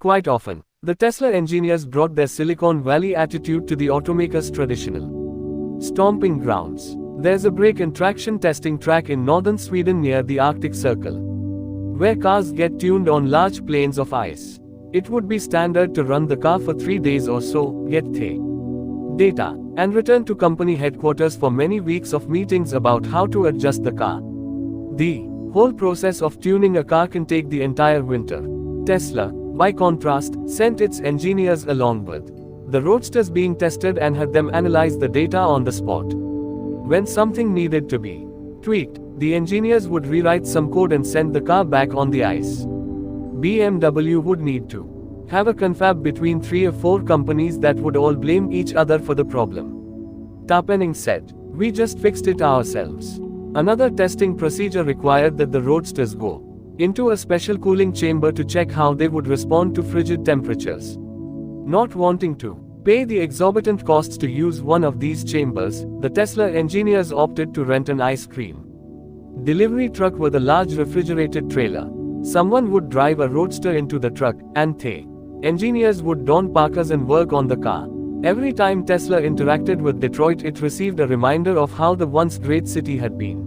Quite often, the Tesla engineers brought their Silicon Valley attitude to the automaker's traditional stomping grounds. There's a brake and traction testing track in northern Sweden near the Arctic Circle, where cars get tuned on large plains of ice. It would be standard to run the car for 3 days or so, get the data, and return to company headquarters for many weeks of meetings about how to adjust the car. The whole process of tuning a car can take the entire winter. Tesla, by contrast, sent its engineers along with the Roadsters being tested and had them analyze the data on the spot. When something needed to be tweaked, the engineers would rewrite some code and send the car back on the ice. BMW would need to have a confab between 3 or 4 companies that would all blame each other for the problem. Tapening said, "We just fixed it ourselves." Another testing procedure required that the Roadsters go into a special cooling chamber to check how they would respond to frigid temperatures. Not wanting to pay the exorbitant costs to use one of these chambers, the Tesla engineers opted to rent an ice cream delivery truck with a large refrigerated trailer. Someone would drive a Roadster into the truck, and the engineers would don parkas and work on the car. Every time Tesla interacted with Detroit, it received a reminder of how the once great city had been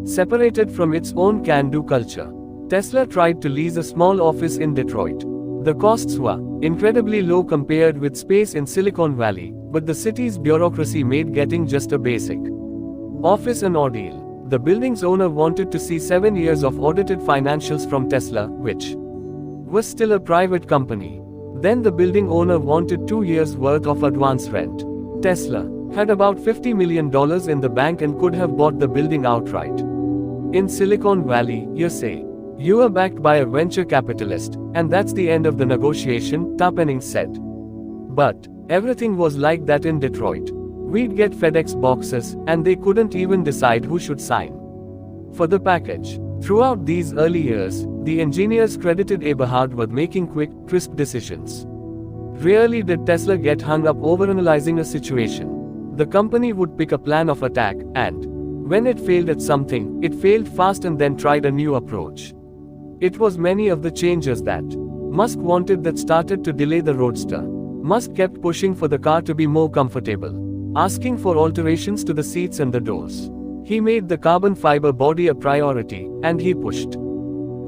separated from its own can-do culture. Tesla tried to lease a small office in Detroit. The costs were incredibly low compared with space in Silicon Valley, but the city's bureaucracy made getting just a basic office an ordeal. The building's owner wanted to see 7 years of audited financials from Tesla, which was still a private company. Then the building owner wanted 2 years' worth of advance rent. Tesla had about $50 million in the bank and could have bought the building outright. In Silicon Valley, you say, you are backed by a venture capitalist, and that's the end of the negotiation, Tapening said. But everything was like that in Detroit. We'd get FedEx boxes, and they couldn't even decide who should sign for the package. Throughout these early years, the engineers credited Eberhard with making quick, crisp decisions. Rarely did Tesla get hung up overanalyzing a situation. The company would pick a plan of attack, and when it failed at something, it failed fast and then tried a new approach. It was many of the changes that Musk wanted that started to delay the Roadster. Musk kept pushing for the car to be more comfortable, asking for alterations to the seats and the doors. He made the carbon fiber body a priority, and he pushed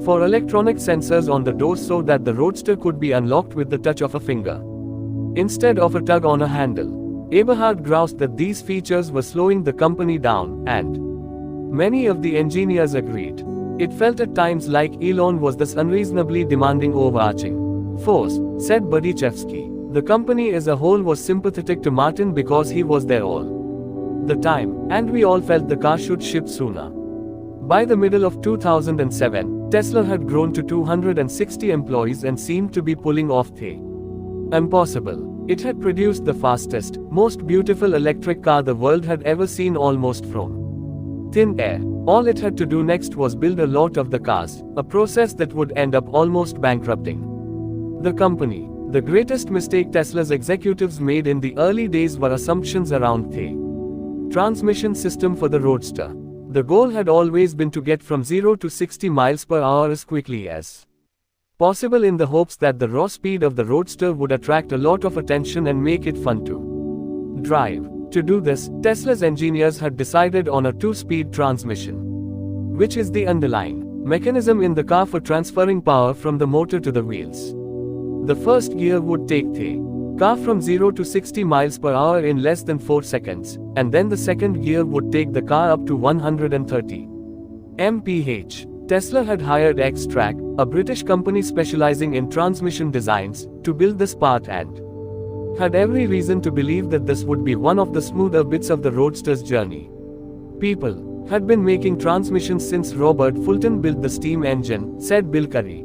for electronic sensors on the doors so that the Roadster could be unlocked with the touch of a finger instead of a tug on a handle. Eberhard groused that these features were slowing the company down, and many of the engineers agreed. It felt at times like Elon was this unreasonably demanding overarching force, said Berdichevsky. The company as a whole was sympathetic to Martin because he was there all the time, and we all felt the car should ship sooner. By the middle of 2007, Tesla had grown to 260 employees and seemed to be pulling off the impossible. It had produced the fastest, most beautiful electric car the world had ever seen almost from thin air. All it had to do next was build a lot of the cars, a process that would end up almost bankrupting the company. The greatest mistake Tesla's executives made in the early days were assumptions around the transmission system for the Roadster. The goal had always been to get from 0 to 60 miles per hour as quickly as possible in the hopes that the raw speed of the Roadster would attract a lot of attention and make it fun to drive. To do this, Tesla's engineers had decided on a 2-speed transmission, which is the underlying mechanism in the car for transferring power from the motor to the wheels. The first gear would take the car from 0 to 60 miles per hour in less than 4 seconds, and then the second gear would take the car up to 130 mph. Tesla had hired X-Track, a British company specializing in transmission designs, to build this part and had every reason to believe that this would be one of the smoother bits of the Roadster's journey. People had been making transmissions since Robert Fulton built the steam engine, said Bill Curry,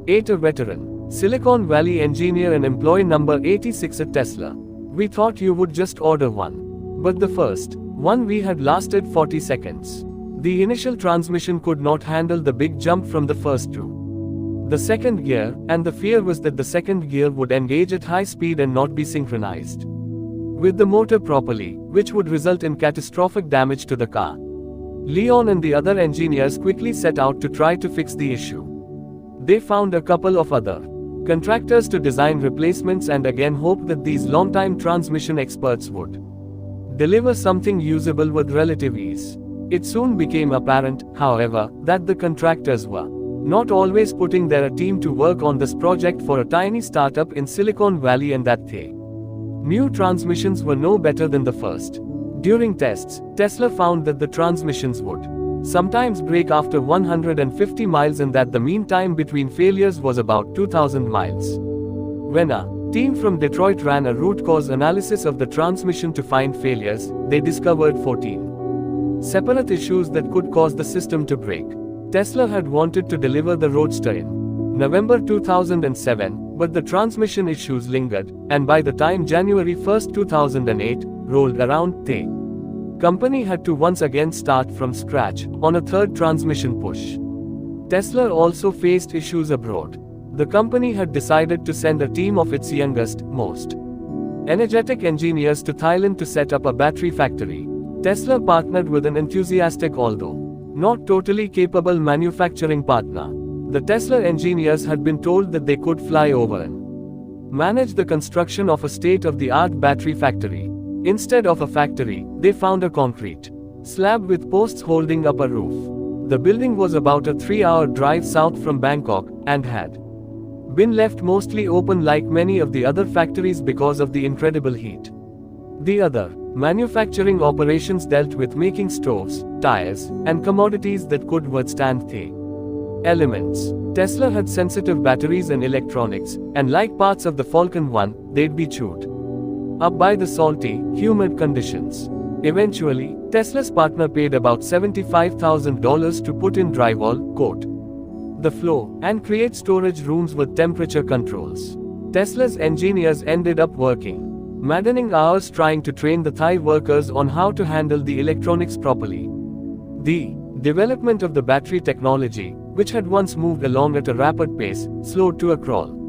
a veteran Silicon Valley engineer and employee number 86 at Tesla. We thought you would just order one. But the first one we had lasted 40 seconds. The initial transmission could not handle the big jump from the first to the second gear, and the fear was that the second gear would engage at high speed and not be synchronized with the motor properly, which would result in catastrophic damage to the car. Leon and the other engineers quickly set out to try to fix the issue. They found a couple of other contractors to design replacements, and again hoped that these longtime transmission experts would deliver something usable with relative ease. It soon became apparent, however, that the contractors were not always putting their team to work on this project for a tiny startup in Silicon Valley, and that the new transmissions were no better than the first. During tests, Tesla found that the transmissions would sometimes break after 150 miles and that the mean time between failures was about 2000 miles. When a team from Detroit ran a root cause analysis of the transmission to find failures, they discovered 14 separate issues that could cause the system to break. Tesla had wanted to deliver the Roadster in November 2007, but the transmission issues lingered, and by the time January 1, 2008, rolled around, the company had to once again start from scratch on a third transmission push. Tesla also faced issues abroad. The company had decided to send a team of its youngest, most energetic engineers to Thailand to set up a battery factory. Tesla partnered with an enthusiastic, although not totally capable, manufacturing partner. The Tesla engineers had been told that they could fly over and manage the construction of a state-of-the-art battery factory. Instead of a factory, they found a concrete slab with posts holding up a roof. The building was about a 3-hour drive south from Bangkok, and had been left mostly open like many of the other factories because of the incredible heat. The other manufacturing operations dealt with making stoves, tires, and commodities that could withstand the elements. Tesla had sensitive batteries and electronics, and like parts of the Falcon 1, they'd be chewed up by the salty, humid conditions. Eventually, Tesla's partner paid about $75,000 to put in drywall, coat the floor, and create storage rooms with temperature controls. Tesla's engineers ended up working maddening hours trying to train the Thai workers on how to handle the electronics properly. The development of the battery technology, which had once moved along at a rapid pace, slowed to a crawl.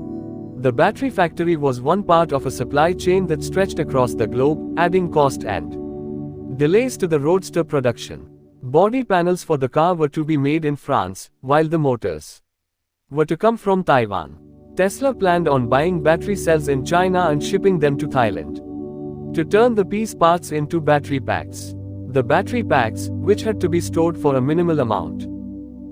The battery factory was one part of a supply chain that stretched across the globe, adding cost and delays to the Roadster production. Body panels for the car were to be made in France, while the motors were to come from Taiwan. Tesla planned on buying battery cells in China and shipping them to Thailand to turn the piece parts into battery packs. The battery packs, which had to be stored for a minimal amount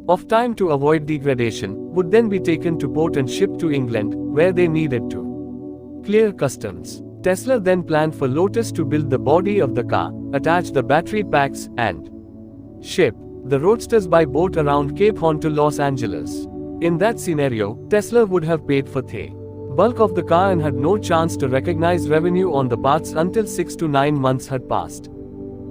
of time to avoid degradation, would then be taken to port and shipped to England, where they needed to clear customs. Tesla then planned for Lotus to build the body of the car, attach the battery packs, and ship the Roadsters by boat around Cape Horn to Los Angeles. In that scenario, Tesla would have paid for the bulk of the car and had no chance to recognize revenue on the parts until 6 to 9 months had passed.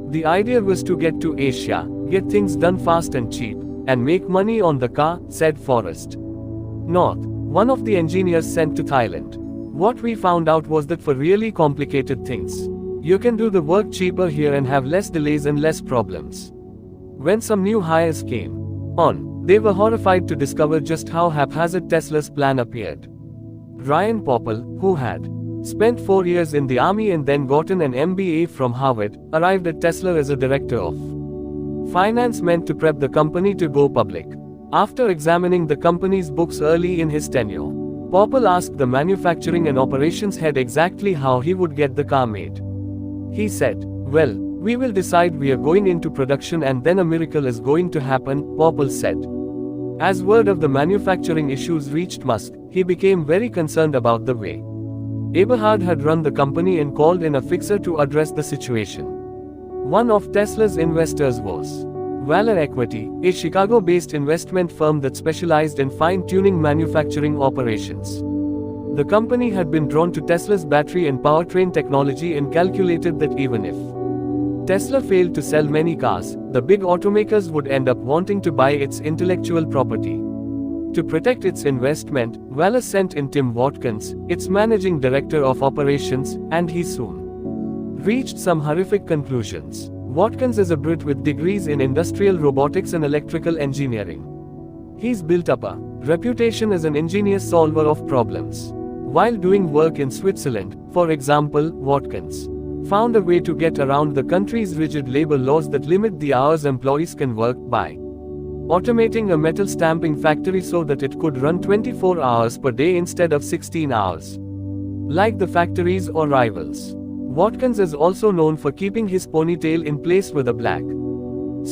The idea was to get to Asia, get things done fast and cheap, and make money on the car, said Forrest North, one of the engineers sent to Thailand. What we found out was that for really complicated things, you can do the work cheaper here and have less delays and less problems. When some new hires came on, they were horrified to discover just how haphazard Tesla's plan appeared. Ryan Popple, who had spent 4 years in the army and then gotten an MBA from Harvard, arrived at Tesla as a director of finance meant to prep the company to go public. After examining the company's books early in his tenure, Popple asked the manufacturing and operations head exactly how he would get the car made. He said, "Well, we will decide we are going into production and then a miracle is going to happen," Popple said. As word of the manufacturing issues reached Musk, he became very concerned about the way Eberhard had run the company and called in a fixer to address the situation. One of Tesla's investors was Valor Equity, a Chicago-based investment firm that specialized in fine-tuning manufacturing operations. The company had been drawn to Tesla's battery and powertrain technology and calculated that even if Tesla failed to sell many cars, the big automakers would end up wanting to buy its intellectual property. To protect its investment, Valor sent in Tim Watkins, its managing director of operations, and he soon reached some horrific conclusions. Watkins is a Brit with degrees in industrial robotics and electrical engineering. He's built up a reputation as an ingenious solver of problems. While doing work in Switzerland, for example, Watkins found a way to get around the country's rigid labor laws that limit the hours employees can work by automating a metal stamping factory so that it could run 24 hours per day instead of 16 hours. Like the factories or rivals, Watkins is also known for keeping his ponytail in place with a black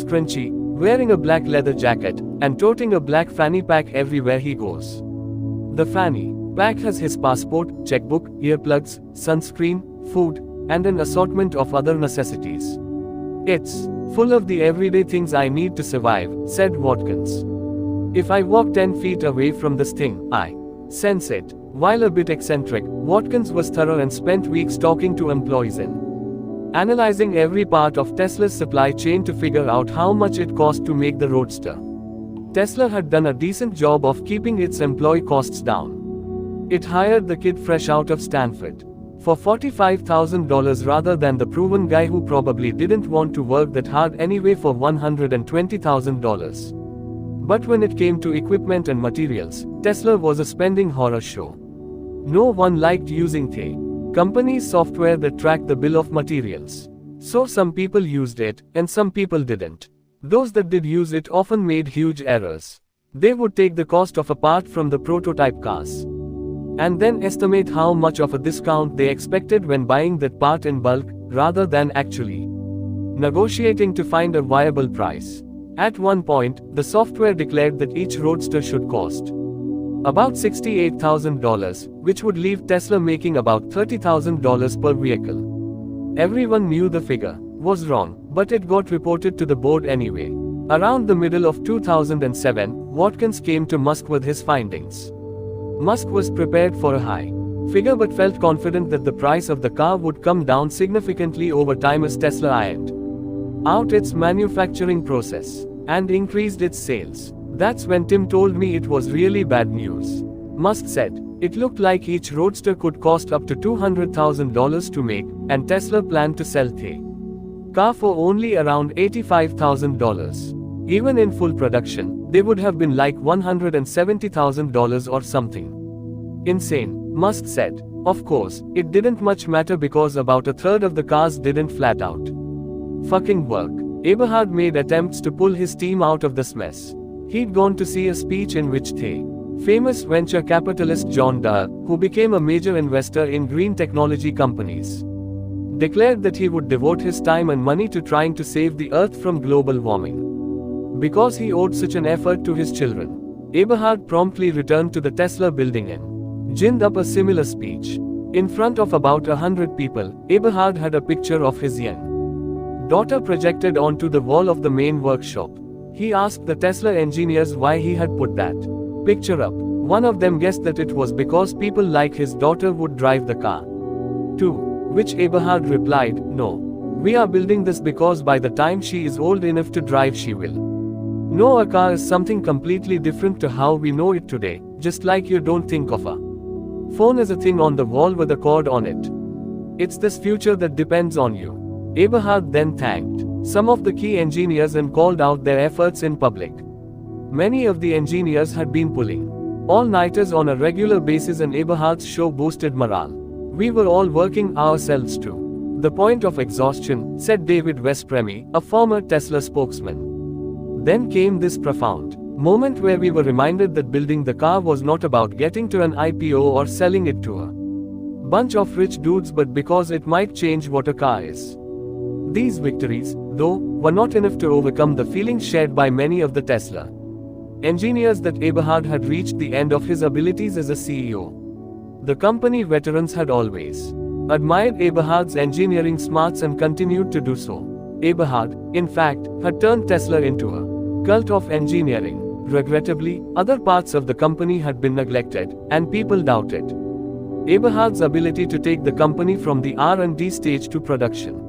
scrunchie, wearing a black leather jacket, and toting a black fanny pack everywhere he goes. The fanny pack has his passport, checkbook, earplugs, sunscreen, food, and an assortment of other necessities. It's full of the everyday things I need to survive, said Watkins. If I walk 10 feet away from this thing, I sense it. While a bit eccentric, Watkins was thorough and spent weeks talking to employees and analyzing every part of Tesla's supply chain to figure out how much it cost to make the Roadster. Tesla had done a decent job of keeping its employee costs down. It hired the kid fresh out of Stanford for $45,000 rather than the proven guy who probably didn't want to work that hard anyway for $120,000. But when it came to equipment and materials, Tesla was a spending horror show. No one liked using the company's software that tracked the bill of materials. So some people used it, and some people didn't. Those that did use it often made huge errors. They would take the cost of a part from the prototype cars and then estimate how much of a discount they expected when buying that part in bulk, rather than actually negotiating to find a viable price. At one point, the software declared that each Roadster should cost about $68,000, which would leave Tesla making about $30,000 per vehicle. Everyone knew the figure was wrong, but it got reported to the board anyway. Around the middle of 2007, Watkins came to Musk with his findings. Musk was prepared for a high figure but felt confident that the price of the car would come down significantly over time as Tesla ironed out its manufacturing process and increased its sales. That's when Tim told me it was really bad news. Musk said, it looked like each Roadster could cost up to $200,000 to make, and Tesla planned to sell the car for only around $85,000. Even in full production, they would have been like $170,000 or something insane, Musk said. Of course, it didn't much matter because about a third of the cars didn't flat out fucking work. Eberhard made attempts to pull his team out of this mess. He'd gone to see a speech in which the famous venture capitalist John Doerr, who became a major investor in green technology companies, declared that he would devote his time and money to trying to save the earth from global warming because he owed such an effort to his children. Eberhard promptly returned to the Tesla building and ginned up a similar speech. In front of about 100 people, Eberhard had a picture of his young daughter projected onto the wall of the main workshop. He asked the Tesla engineers why he had put that picture up. One of them guessed that it was because people like his daughter would drive the car. To which Eberhard replied, no. We are building this because by the time she is old enough to drive she will know a car is something completely different to how we know it today, just like you don't think of a phone as a thing on the wall with a cord on it. It's this future that depends on you. Eberhard then thanked some of the key engineers and called out their efforts in public. Many of the engineers had been pulling all-nighters on a regular basis and Eberhard's show boosted morale. We were all working ourselves to the point of exhaustion, said David Vespremi, a former Tesla spokesman. Then came this profound moment where we were reminded that building the car was not about getting to an IPO or selling it to a bunch of rich dudes but because it might change what a car is. These victories, though, were not enough to overcome the feelings shared by many of the Tesla engineers that Eberhard had reached the end of his abilities as a CEO. The company veterans had always admired Eberhard's engineering smarts and continued to do so. Eberhard, in fact, had turned Tesla into a cult of engineering. Regrettably, other parts of the company had been neglected, and people doubted Eberhard's ability to take the company from the R&D stage to production.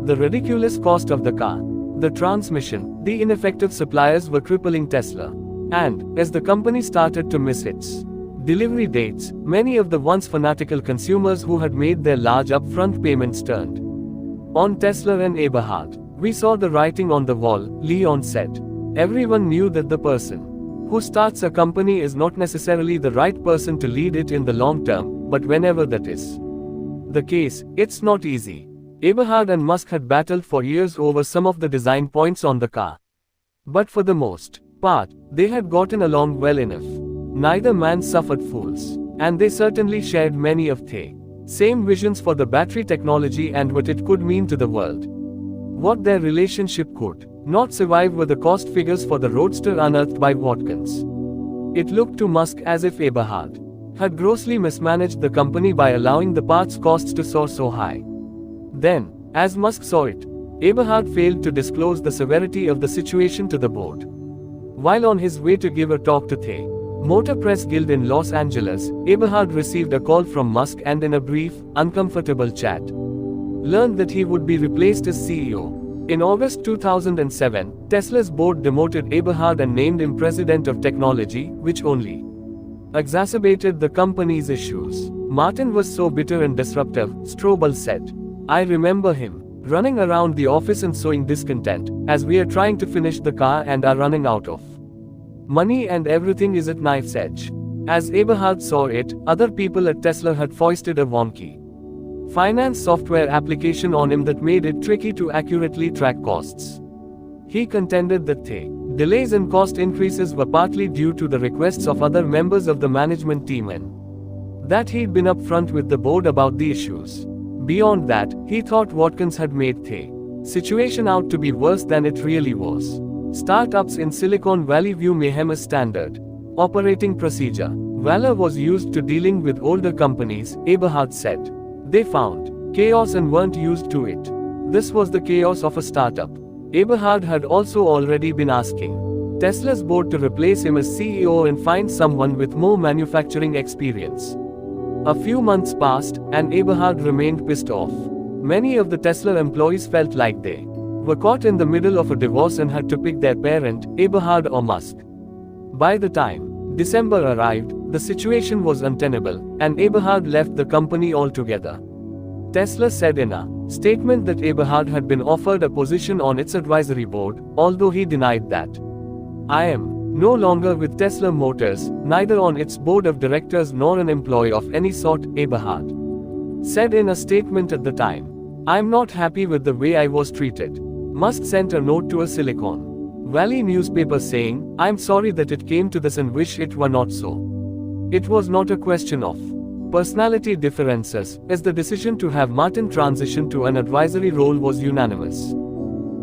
The ridiculous cost of the car, the transmission, the ineffective suppliers were crippling Tesla. And, as the company started to miss its delivery dates, many of the once fanatical consumers who had made their large upfront payments turned on Tesla and Eberhard. We saw the writing on the wall, Leon said. Everyone knew that the person who starts a company is not necessarily the right person to lead it in the long term, but whenever that is the case, it's not easy. Eberhard and Musk had battled for years over some of the design points on the car. But for the most part, they had gotten along well enough. Neither man suffered fools. And they certainly shared many of the same visions for the battery technology and what it could mean to the world. What their relationship could not survive were the cost figures for the Roadster unearthed by Watkins. It looked to Musk as if Eberhard had grossly mismanaged the company by allowing the parts costs to soar so high. Then, as Musk saw it, Eberhard failed to disclose the severity of the situation to the board. While on his way to give a talk to the Motor Press Guild in Los Angeles, Eberhard received a call from Musk and in a brief, uncomfortable chat, learned that he would be replaced as CEO. In August 2007, Tesla's board demoted Eberhard and named him President of Technology, which only exacerbated the company's issues. Martin was so bitter and disruptive, Strobel said. I remember him running around the office and sowing discontent, as we are trying to finish the car and are running out of money and everything is at knife's edge. As Eberhard saw it, other people at Tesla had foisted a wonky finance software application on him that made it tricky to accurately track costs. He contended that the delays and cost increases were partly due to the requests of other members of the management team and that he'd been upfront with the board about the issues. Beyond that, he thought Watkins had made the situation out to be worse than it really was. Startups in Silicon Valley view mayhem as standard operating procedure. Valor was used to dealing with older companies, Eberhard said. They found chaos and weren't used to it. This was the chaos of a startup. Eberhard had also already been asking Tesla's board to replace him as CEO and find someone with more manufacturing experience. A few months passed, and Eberhard remained pissed off. Many of the Tesla employees felt like they were caught in the middle of a divorce and had to pick their parent, Eberhard or Musk. By the time December arrived, the situation was untenable, and Eberhard left the company altogether. Tesla said in a statement that Eberhard had been offered a position on its advisory board, although he denied that. I am no longer with Tesla Motors, neither on its board of directors nor an employee of any sort, Eberhard said in a statement at the time. I'm not happy with the way I was treated. Musk sent a note to a Silicon Valley newspaper saying, I'm sorry that it came to this and wish it were not so. It was not a question of personality differences, as the decision to have Martin transition to an advisory role was unanimous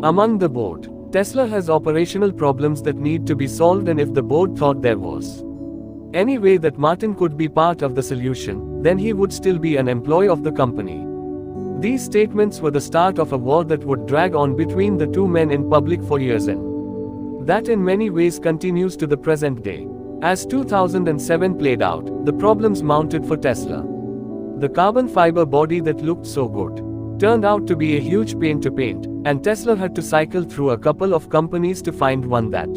among the board. Tesla has operational problems that need to be solved, and if the board thought there was any way that Martin could be part of the solution, then he would still be an employee of the company. These statements were the start of a war that would drag on between the two men in public for years and that in many ways continues to the present day. As 2007 played out, the problems mounted for Tesla. The carbon fiber body that looked so good turned out to be a huge pain to paint, and Tesla had to cycle through a couple of companies to find one that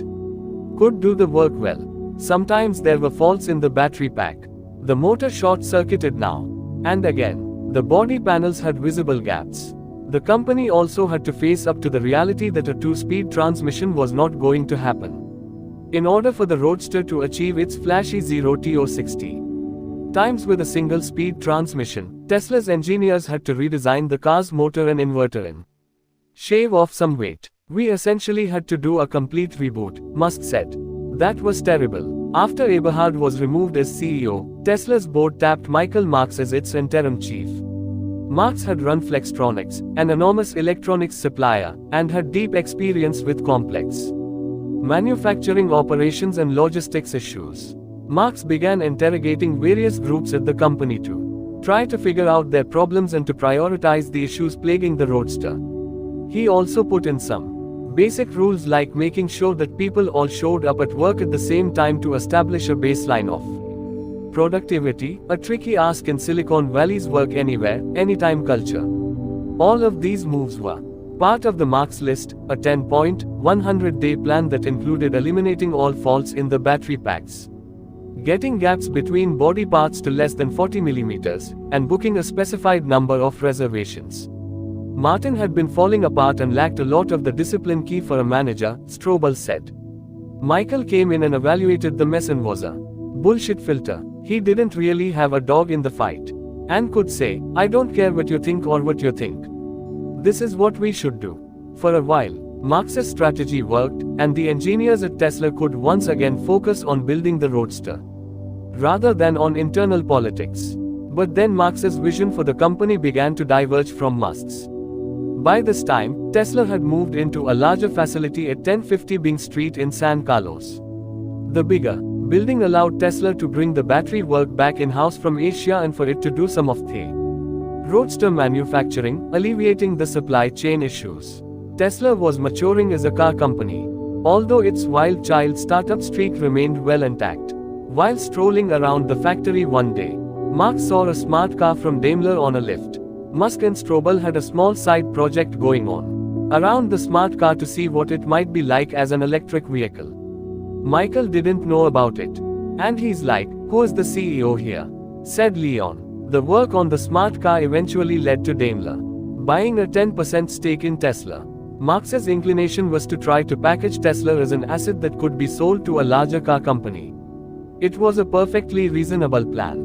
could do the work well. Sometimes there were faults in the battery pack. The motor short-circuited now and again. The body panels had visible gaps. The company also had to face up to the reality that a two-speed transmission was not going to happen. In order for the Roadster to achieve its flashy 0-60 times with a single-speed transmission, Tesla's engineers had to redesign the car's motor and inverter and shave off some weight. We essentially had to do a complete reboot, Musk said. That was terrible. After Eberhard was removed as CEO, Tesla's board tapped Michael Marks as its interim chief. Marks had run Flextronics, an enormous electronics supplier, and had deep experience with complex manufacturing operations and logistics issues. Marks began interrogating various groups at the company to try to figure out their problems and to prioritize the issues plaguing the Roadster. He also put in some basic rules like making sure that people all showed up at work at the same time to establish a baseline of productivity, a tricky ask in Silicon Valley's work anywhere, anytime culture. All of these moves were part of the Marks list, a 10-point, 100-day plan that included eliminating all faults in the battery packs, getting gaps between body parts to less than 40 millimeters, and booking a specified number of reservations. Martin had been falling apart and lacked a lot of the discipline key for a manager, Strobel said. Michael came in and evaluated the mess and was a bullshit filter. He didn't really have a dog in the fight and could say, I don't care what you think or what you think. This is what we should do. For a while, Marx's strategy worked, and the engineers at Tesla could once again focus on building the Roadster, rather than on internal politics. But then Marx's vision for the company began to diverge from Musk's. By this time, Tesla had moved into a larger facility at 1050 Bing Street in San Carlos. The bigger building allowed Tesla to bring the battery work back in-house from Asia and for it to do some of the Roadster manufacturing, alleviating the supply chain issues. Tesla was maturing as a car company, although its wild child startup streak remained well intact. While strolling around the factory one day, Marx saw a smart car from Daimler on a lift. Musk and Strobel had a small side project going on around the smart car to see what it might be like as an electric vehicle. Michael didn't know about it. And he's like, "Who's the CEO here?" said Leon. The work on the smart car eventually led to Daimler buying a 10% stake in Tesla. Marx's inclination was to try to package Tesla as an asset that could be sold to a larger car company. It was a perfectly reasonable plan.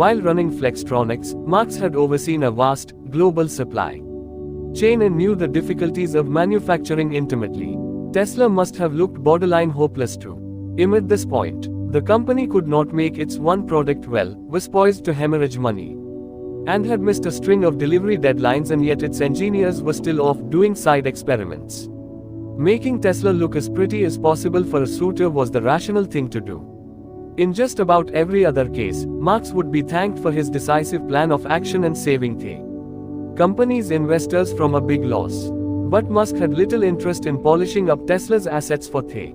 While running Flextronics, Marx had overseen a vast, global supply chain and knew the difficulties of manufacturing intimately. Tesla must have looked borderline hopeless to him at this point. The company could not make its one product well, was poised to hemorrhage money, and had missed a string of delivery deadlines, and yet its engineers were still off doing side experiments. Making Tesla look as pretty as possible for a suitor was the rational thing to do. In just about every other case, Marx would be thanked for his decisive plan of action and saving the company's investors from a big loss. But Musk had little interest in polishing up Tesla's assets for the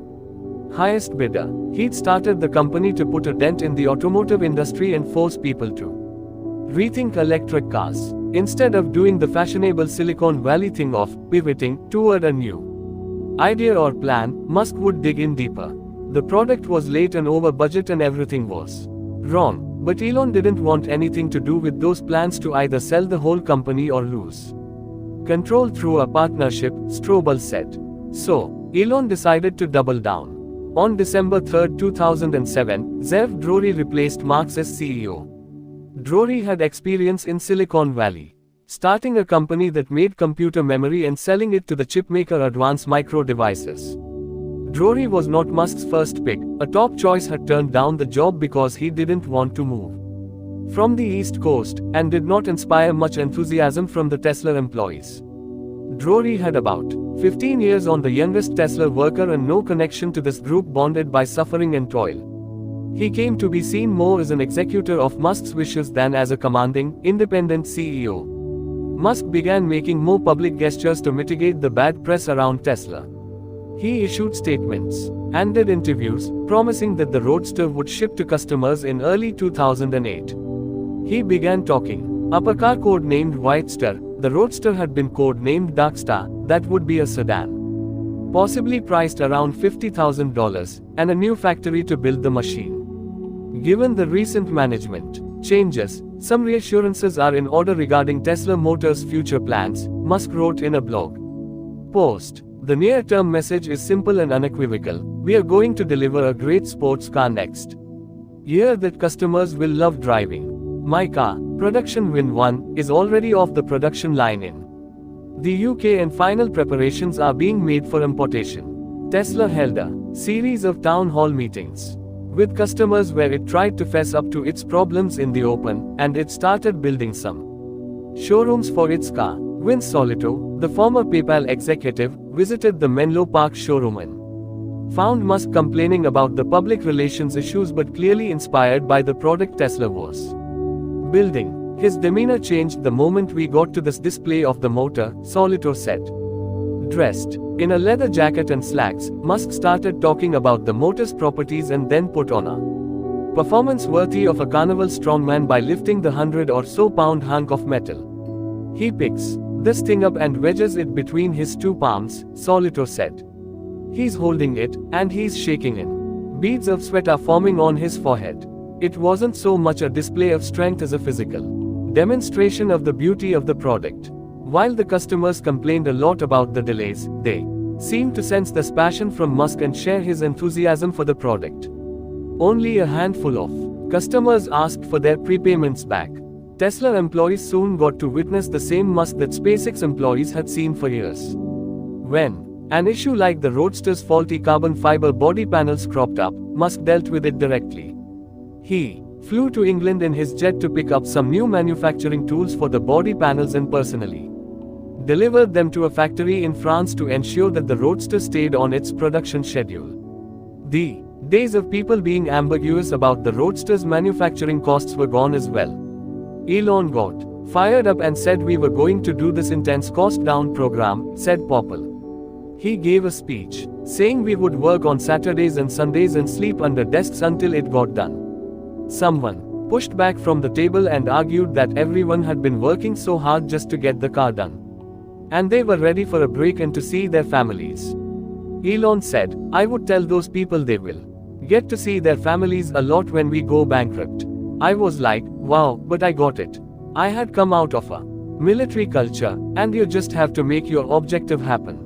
highest bidder. He'd started the company to put a dent in the automotive industry and force people to rethink electric cars. Instead of doing the fashionable Silicon Valley thing of pivoting toward a new idea or plan, Musk would dig in deeper. The product was late and over budget and everything was wrong. But Elon didn't want anything to do with those plans to either sell the whole company or lose control through a partnership, Strobel said. So, Elon decided to double down. On December 3, 2007, Zeev Drory replaced Marx as CEO. Drory had experience in Silicon Valley, starting a company that made computer memory and selling it to the chipmaker Advanced Micro Devices. Drory was not Musk's first pick. A top choice had turned down the job because he didn't want to move from the East Coast, and did not inspire much enthusiasm from the Tesla employees. Drory had about 15 years on the youngest Tesla worker and no connection to this group bonded by suffering and toil. He came to be seen more as an executor of Musk's wishes than as a commanding, independent CEO. Musk began making more public gestures to mitigate the bad press around Tesla. He issued statements and did interviews, promising that the Roadster would ship to customers in early 2008. He began talking up a car code-named Whitestar. The Roadster had been code-named Darkstar. That would be a sedan, possibly priced around $50,000, and a new factory to build the machine. Given the recent management changes, some reassurances are in order regarding Tesla Motors' future plans, Musk wrote in a blog post. The near-term message is simple and unequivocal. We are going to deliver a great sports car next year that customers will love driving. My car, production Win 1, is already off the production line in the UK and final preparations are being made for importation. Tesla held a series of town hall meetings with customers where it tried to fess up to its problems in the open, and it started building some showrooms for its car. Vince Solito, the former PayPal executive, visited the Menlo Park showroom and found Musk complaining about the public relations issues but clearly inspired by the product Tesla was building. His demeanor changed the moment we got to this display of the motor, Solito said. Dressed in a leather jacket and slacks, Musk started talking about the motor's properties and then put on a performance worthy of a carnival strongman by lifting the 100 or so pound hunk of metal. He picks this thing up and wedges it between his two palms, Solito said. He's holding it, and he's shaking it. Beads of sweat are forming on his forehead. It wasn't so much a display of strength as a physical demonstration of the beauty of the product. While the customers complained a lot about the delays, they seemed to sense this passion from Musk and share his enthusiasm for the product. Only a handful of customers asked for their prepayments back. Tesla employees soon got to witness the same Musk that SpaceX employees had seen for years. When An issue like the Roadster's faulty carbon fiber body panels cropped up, Musk dealt with it directly. He flew to England in his jet to pick up some new manufacturing tools for the body panels and personally delivered them to a factory in France to ensure that the Roadster stayed on its production schedule. The days of people being ambiguous about the Roadster's manufacturing costs were gone as well. Elon got fired up and said we were going to do this intense cost down program, said Popple. He gave a speech, saying we would work on Saturdays and Sundays and sleep under desks until it got done. Someone pushed back from the table and argued that everyone had been working so hard just to get the car done. And they were ready for a break and to see their families. Elon said, I would tell those people they will get to see their families a lot when we go bankrupt. I was like, wow, but I got it. I had come out of a military culture, and you just have to make your objective happen.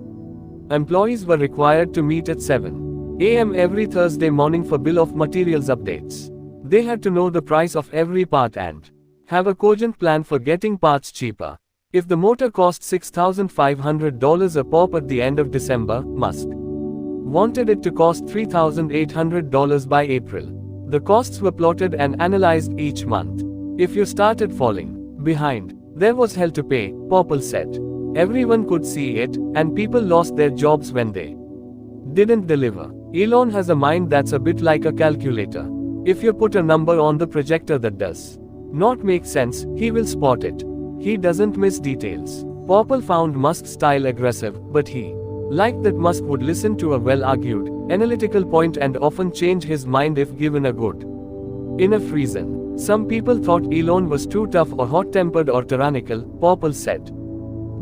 Employees were required to meet at 7 a.m. every Thursday morning for bill of materials updates. They had to know the price of every part and have a cogent plan for getting parts cheaper. If the motor cost $6,500 a pop at the end of December, Musk wanted it to cost $3,800 by April. The costs were plotted and analyzed each month. If you started falling behind, there was hell to pay, Popple said. Everyone could see it, and people lost their jobs when they didn't deliver. Elon has a mind that's a bit like a calculator. If you put a number on the projector that does not make sense, he will spot it. He doesn't miss details. Popple found Musk's style aggressive, but he liked that Musk would listen to a well-argued, analytical point and often change his mind if given a good enough reason. Some people thought Elon was too tough or hot-tempered or tyrannical, Popple said.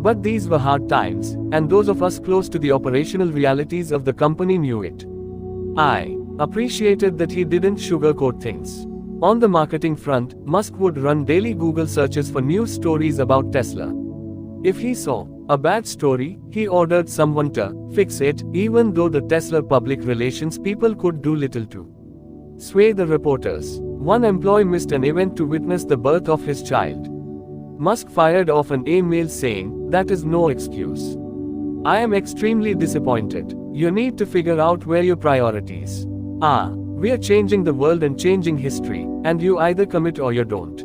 But these were hard times, and those of us close to the operational realities of the company knew it. I appreciated that he didn't sugarcoat things. On the marketing front, Musk would run daily Google searches for news stories about Tesla. If he saw a bad story, he ordered someone to fix it, even though the Tesla public relations people could do little to sway the reporters. One employee missed an event to witness the birth of his child. Musk fired off an email saying, "That is no excuse. I am extremely disappointed. You need to figure out where your priorities are. We are changing the world and changing history, and you either commit or you don't."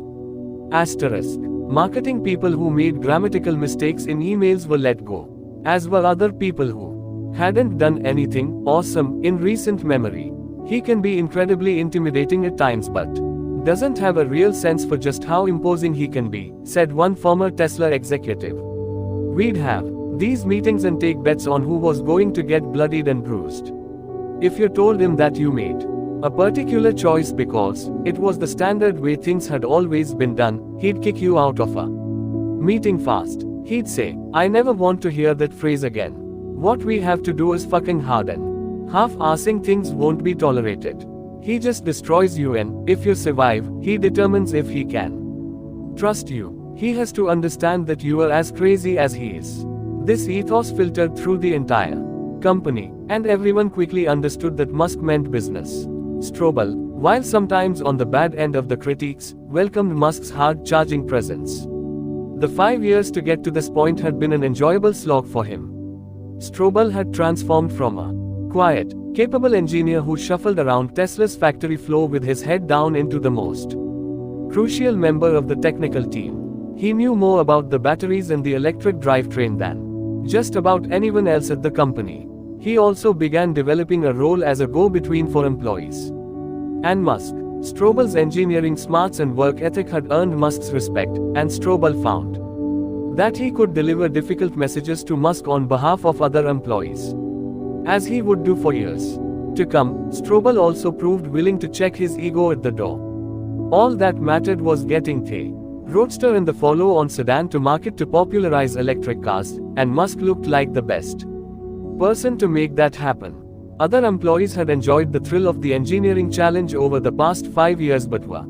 Asterisk. Marketing people who made grammatical mistakes in emails were let go, as were other people who hadn't done anything awesome in recent memory. He can be incredibly intimidating at times but doesn't have a real sense for just how imposing he can be, said one former Tesla executive. We'd have these meetings and take bets on who was going to get bloodied and bruised. If you told him that you made a particular choice because it was the standard way things had always been done, he'd kick you out of a meeting fast. He'd say, "I never want to hear that phrase again. What we have to do is fucking harden. Half-assing things won't be tolerated." He just destroys you, and if you survive, he determines if he can trust you. He has to understand that you are as crazy as he is. This ethos filtered through the entire company, and everyone quickly understood that Musk meant business. Strobel, while sometimes on the bad end of the critiques, welcomed Musk's hard-charging presence. The 5 years to get to this point had been an enjoyable slog for him. Strobel had transformed from a quiet, capable engineer who shuffled around Tesla's factory floor with his head down into the most crucial member of the technical team. He knew more about the batteries and the electric drivetrain than just about anyone else at the company. He also began developing a role as a go-between for employees and Musk. Strobel's engineering smarts and work ethic had earned Musk's respect, and Strobel found that he could deliver difficult messages to Musk on behalf of other employees, as he would do for years to come. Strobel also proved willing to check his ego at the door. All that mattered was getting the Roadster and the follow-on sedan to market to popularize electric cars, and Musk looked like the best person to make that happen. Other employees had enjoyed the thrill of the engineering challenge over the past 5 years but were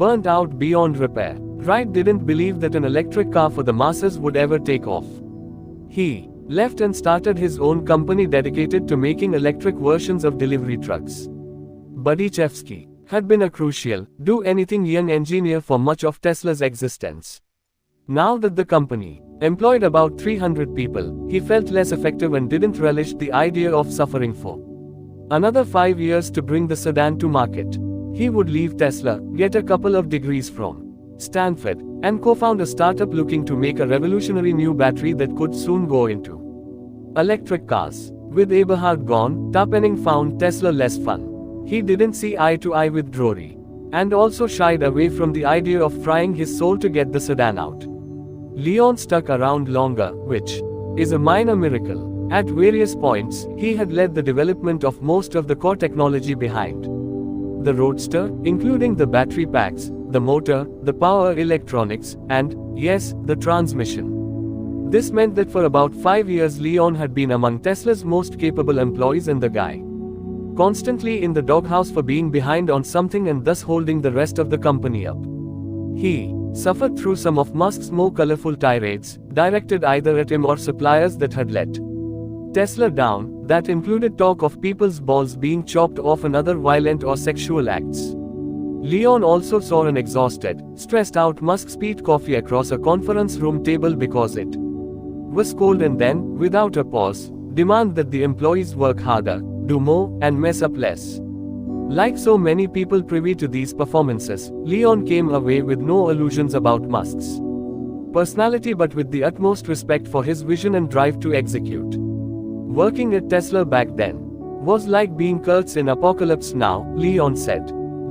burnt out beyond repair. Wright didn't believe that an electric car for the masses would ever take off. He left and started his own company dedicated to making electric versions of delivery trucks. Budichevsky had been a crucial, do-anything young engineer for much of Tesla's existence. Now that the company employed about 300 people, he felt less effective and didn't relish the idea of suffering for another 5 years to bring the sedan to market. He would leave Tesla, get a couple of degrees from Stanford, and co-found a startup looking to make a revolutionary new battery that could soon go into electric cars. With Eberhard gone, Tarpenning found Tesla less fun. He didn't see eye to eye with Drury, and also shied away from the idea of frying his soul to get the sedan out. Leon stuck around longer, which is a minor miracle. At various points, he had led the development of most of the core technology behind the Roadster, including the battery packs, the motor, the power electronics, and, yes, the transmission. This meant that for about 5 years Leon had been among Tesla's most capable employees and the guy constantly in the doghouse for being behind on something and thus holding the rest of the company up. He suffered through some of Musk's more colorful tirades, directed either at him or suppliers that had let Tesla down, that included talk of people's balls being chopped off and other violent or sexual acts. Leon also saw an exhausted, stressed out Musk spill coffee across a conference room table because it was cold and then, without a pause, demand that the employees work harder, do more, and mess up less. Like so many people privy to these performances, Leon came away with no illusions about Musk's personality but with the utmost respect for his vision and drive to execute. Working at Tesla back then was like being Kurtz in Apocalypse Now, Leon said.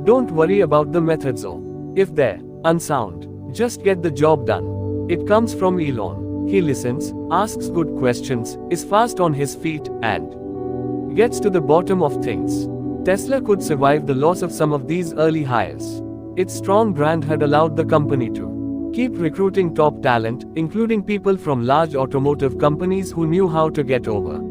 Don't worry about the methods or if they're unsound. Just get the job done. It comes from Elon. He listens, asks good questions, is fast on his feet, and gets to the bottom of things. Tesla could survive the loss of some of these early hires. Its strong brand had allowed the company to keep recruiting top talent, including people from large automotive companies who knew how to get over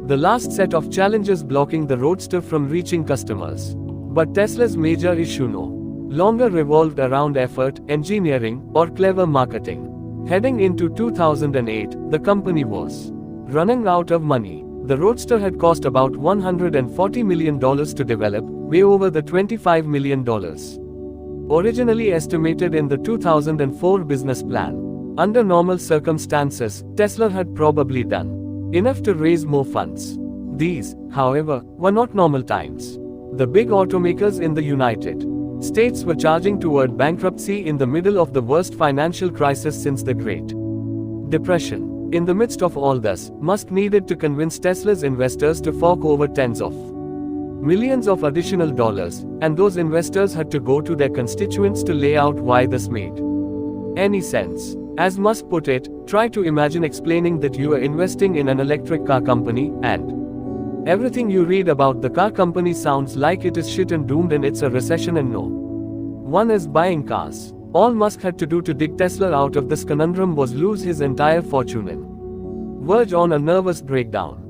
the last set of challenges blocking the Roadster from reaching customers. But Tesla's major issue no longer revolved around effort, engineering, or clever marketing. Heading into 2008, the company was running out of money. The Roadster had cost about $140 million to develop, way over the $25 million originally estimated in the 2004 business plan. Under normal circumstances, Tesla had probably done enough to raise more funds. These, however, were not normal times. The big automakers in the United States were charging toward bankruptcy in the middle of the worst financial crisis since the Great Depression. In the midst of all this, Musk needed to convince Tesla's investors to fork over tens of millions of additional dollars, and those investors had to go to their constituents to lay out why this made any sense. As Musk put it, try to imagine explaining that you are investing in an electric car company, and everything you read about the car company sounds like it is shit and doomed and it's a recession and no one is buying cars. All Musk had to do to dig Tesla out of this conundrum was lose his entire fortune and verge on a nervous breakdown.